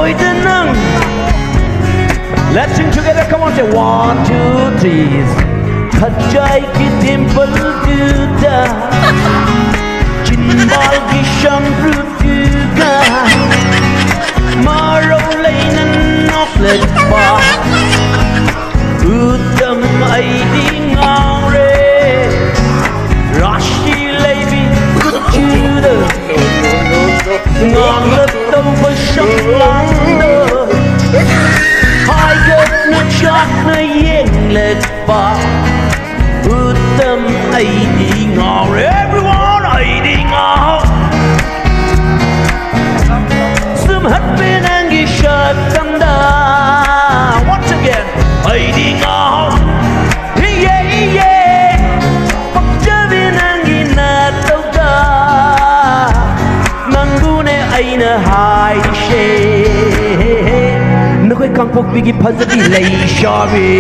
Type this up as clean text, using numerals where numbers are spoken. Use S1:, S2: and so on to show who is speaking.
S1: vetngam. Let's sing together, come on, say 1, 2, 3. Kajai ki dimple juga, cimbal ki shampoo juga, marolei nan noklet pa, utam ai di ngaore, rashi lebi kuchuda, ngang let tông với sông lăng đơ, hai gật nó chót nó yên lệ pa. Utam ai di ngaore, everyone ai di ngaore. Sum hat bin angi shat tanda. Once again, ai di ngaore. Yeah yeah. Pakja bin angi na tauga. Mangune ai na hai she. Nakoi kangpok bigi pazabi lay shabi.